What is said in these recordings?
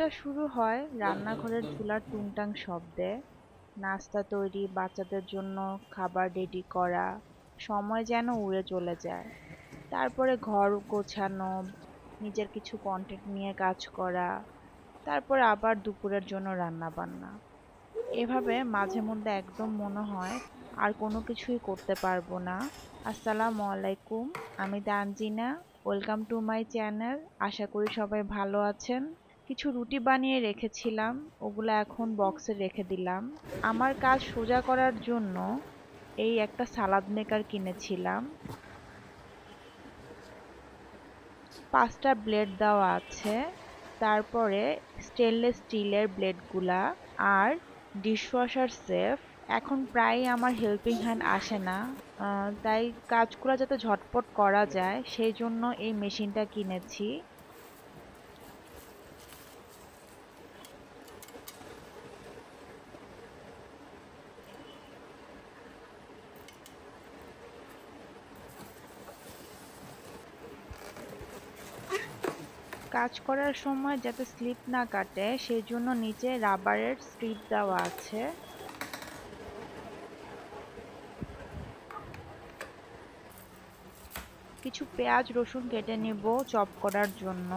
সকালটা শুরু হয় রান্নাঘরের চুলার টুংটাং শব্দে। নাস্তা তৈরি, বাচ্চাদের জন্য খাবার রেডি করা, সময় যেন উড়ে চলে যায়। তারপরে ঘর গোছানো, নিজের কিছু কন্টেন্ট নিয়ে কাজ করা, তারপর আবার দুপুরের জন্য রান্না বান্না। এভাবে মাঝে মধ্যে একদম মনে হয় আর কোনো কিছুই করতে পারবো না। আসসালামু আলাইকুম, আমি Tanjina. Welcome to my channel. আশা করি সবাই ভালো আছেন। কিছু রুটি বানিয়ে রেখেছিলাম, ওগুলো এখন বক্সে রেখে দিলাম। আমার কাজ সোজা করার জন্য এই একটা সালাদ মেকার কিনেছিলাম। 5টা ব্লেড দেওয়া আছে, তারপরে স্টেনলেস স্টিলের ব্লেডগুলা, আর ডিশওয়াশার সেফ। এখন প্রায়ই আমার হেল্পিং হ্যান্ড আসে না, তাই কাজগুলো যাতে ঝটপট করা যায় সেই জন্য এই মেশিনটা কিনেছি। কাজ করার সময় যাতে স্লিপ না কাটে সেই জন্য নিচে রাবারের স্ট্রিপ দেওয়া আছে। কিছু পেঁয়াজ রসুন কেটে নিব চপ করার জন্য।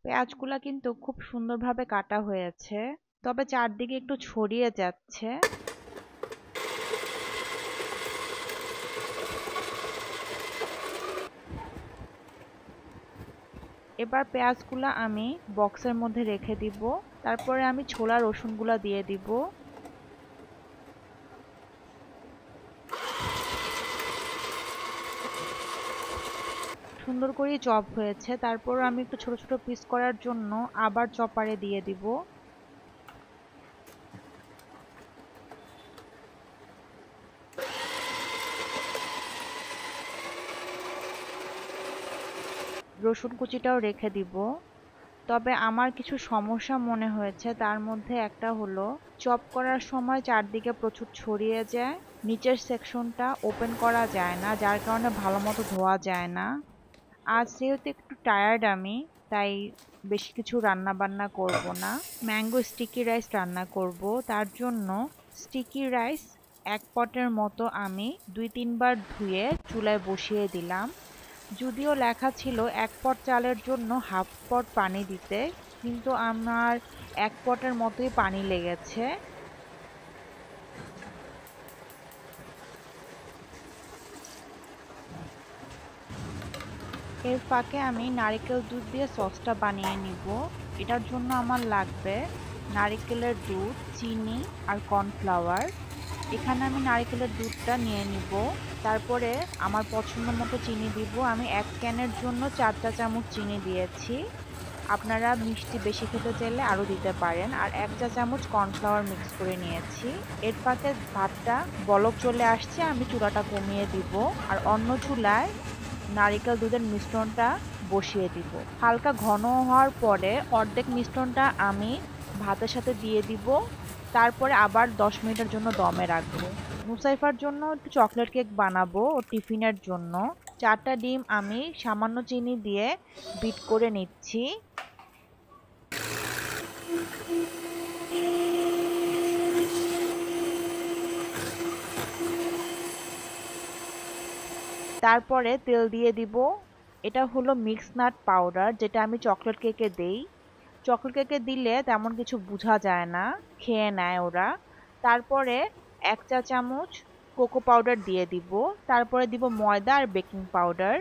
পেঁয়াজগুলা কিন্তু খুব সুন্দরভাবে কাটা হয়েছে, তবে চারদিকে একটু ছড়িয়ে যাচ্ছে। এবার পেঁয়াজগুলা আমি বক্সের মধ্যে রেখে দিব। তারপরে আমি ছোলা রসুনগুলা দিয়ে দিব। সুন্দর করে চপ হয়েছে, তারপর আমি একটু ছোট ছোট পিস করার জন্য আবার চপারে দিয়ে দিব। রসুন কুচিটাও রেখে দিব। তবে আমার কিছু সমস্যা মনে হয়েছে, তার মধ্যে একটা হলো চপ করার সময় চারদিকে প্রচুর ছড়িয়ে যায়, নিচের সেকশনটা ওপেন করা যায় না, যার কারণে ভালো মতো ধোয়া যায় না। আজ যেহেতু একটু টায়ার্ড আমি, তাই বেশি কিছু রান্না বান্না করব না। ম্যাঙ্গো স্টিকি রাইস রান্না করব। তার জন্য স্টিকি রাইস 1 পটের মতো আমি 2-3 বার ধুয়ে চুলায় বসিয়ে দিলাম। যদিও লেখা ছিল 1 পট চালের জন্য 1/2 পট পানি দিতে, কিন্তু আমার 1 পটের মতোই পানি লেগেছে। এর ফাঁকে আমি নারকেল দুধ দিয়ে সসটা বানিয়ে নিব। এটার জন্য আমার লাগবে নারকেলের দুধ, চিনি আর কর্নফ্লাওয়ার। এখানে আমি নারকেলের দুধটা নিয়ে নিব। তারপরে আমার পছন্দ মতো চিনি দিব। আমি 1 ক্যানের জন্য 4 চা চামচ চিনি দিয়েছি। আপনারা মিষ্টি বেশি খেতে চাইলে আরও দিতে পারেন। আর 1 চা চামচ কর্নফ্লাওয়ার মিক্স করে নিয়েছি। এর ফাঁকে ভাতটা বলক চলে আসছে, আমি চুলাটা কমিয়ে দিব। আর অন্য চুলায় নারিকেল দুধের মিশ্রণটা বসিয়ে দিব। হালকা ঘন হওয়ার পরে অর্ধেক মিশ্রণটা আমি ভাতের সাথে দিয়ে দিব। তারপরে আবার 10 মিনিটের জন্য দমে রাখবো। মুসাইফার জন্য একটু চকলেট কেক বানাবো ও টিফিনের জন্য। 4টা ডিম আমি সামান্য চিনি দিয়ে বিট করে নিচ্ছি। তারপরে তেল দিয়ে দিব। এটা হলো মিক্স নাট পাউডার, যেটা আমি চকলেট কেকে দেই। চকলেট কেকে দিলে তেমন কিছু বোঝা যায় না, খেয়ে নেয় ওরা। তারপরে 1 চা চামচ কোকো পাউডার দিয়ে দিব। তারপরে দিব ময়দা আর বেকিং পাউডার।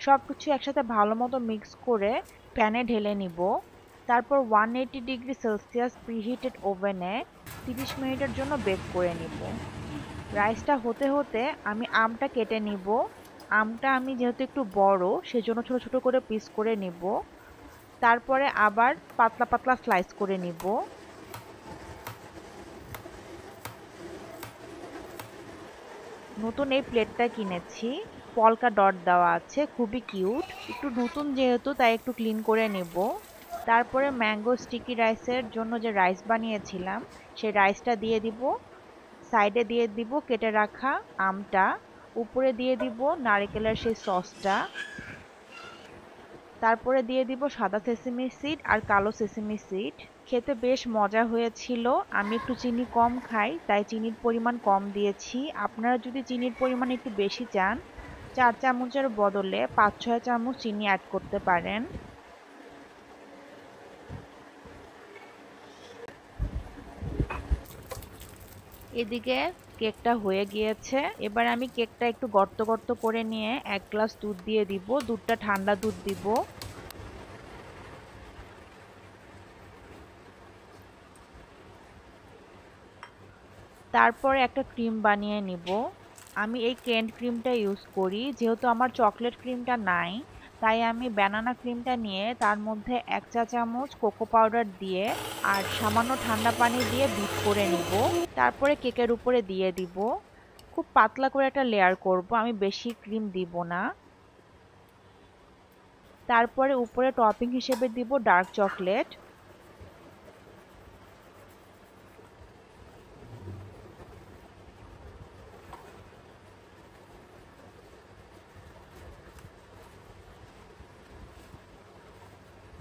সবকিছু একসাথে ভালো মতো মিক্স করে প্যানে ঢেলে নিব। তারপর 180 ডিগ্রি সেলসিয়াস প্রিহিটেড ওভেনে 30 মিনিটের জন্য বেক করে নিব। রাইসটা হতে হতে আমি আমটা কেটে নিব। আমটা আমি যেহেতু একটু বড়, সেজন্য ছোট ছোট করে পিস করে নিব। তারপরে আবার পাতলা পাতলা স্লাইস করে নিব। নতুন এই প্লেটটা কিনেছি। পলকা ডট দেওয়া আছে, খুবই কিউট। একটু নতুন যেহেতু তাই একটু ক্লিন করে নেব। তারপরে ম্যাঙ্গো স্টিকি রাইসের জন্য যে রাইস বানিয়েছিলাম সেই রাইসটা দিয়ে দিব, সাইডে দিয়ে দিব কেটে রাখা আমটা, উপরে দিয়ে দিব নারকেলের সেই সসটা, তারপরে দিয়ে দিব সাদা সেসিমি সিড আর কালো সেসিমি সিড। খেতে বেশ মজা হয়েছিল। আমি একটু চিনি কম খাই তাই চিনির পরিমাণ কম দিয়েছি। আপনারা যদি চিনির পরিমাণ একটু বেশি চান 4 চামচের বদলে 5-6 চামচ চিনি অ্যাড করতে পারেন। এদিকে কেকটা হয়ে গিয়েছে। এবার আমি কেকটা একটু গর্ত গর্ত করে নিয়ে 1 গ্লাস দুধ দিয়ে দিব। দুধটা ঠান্ডা দুধ দিব। তারপরে একটা ক্রিম বানিয়ে নিব। আমি এই কেন্ড ক্রিমটা ইউজ করি, যেহেতু আমার চকলেট ক্রিমটা নাই তাই আমি ব্যানানা ক্রিমটা নিয়ে তার মধ্যে 1 চা চামচ কোকো পাউডার দিয়ে আর সামান্য ঠান্ডা পানি দিয়ে বিট করে নিব। তারপরে কেকের উপরে দিয়ে দিব। খুব পাতলা করে একটা লেয়ার করব, আমি বেশি ক্রিম দিব না। তারপরে উপরে টপিং হিসেবে দিব ডার্ক চকলেট।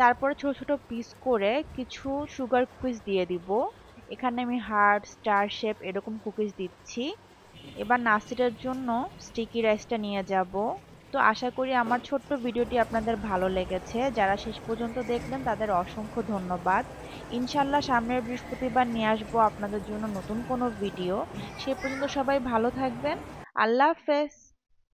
তারপরে ছোট ছোট পিস করে কিছু সুগার কুকিজ দিয়ে দিব। এখানে আমি হার্ট স্টার শেপ এরকম কুকিজ দিচ্ছি। এবার নাস্তাটার জন্য স্টিকি রাইসটা নিয়ে যাব। তো আশা করি আমার ছোট্ট ভিডিওটি আপনাদের ভালো লেগেছে। যারা শেষ পর্যন্ত দেখলেন তাদের অসংখ্য ধন্যবাদ। ইনশাল্লাহ সামনের বৃহস্পতিবার নিয়ে আসবো আপনাদের জন্য নতুন কোনো ভিডিও। সে পর্যন্ত সবাই ভালো থাকবেন। আল্লাহ হাফেজ।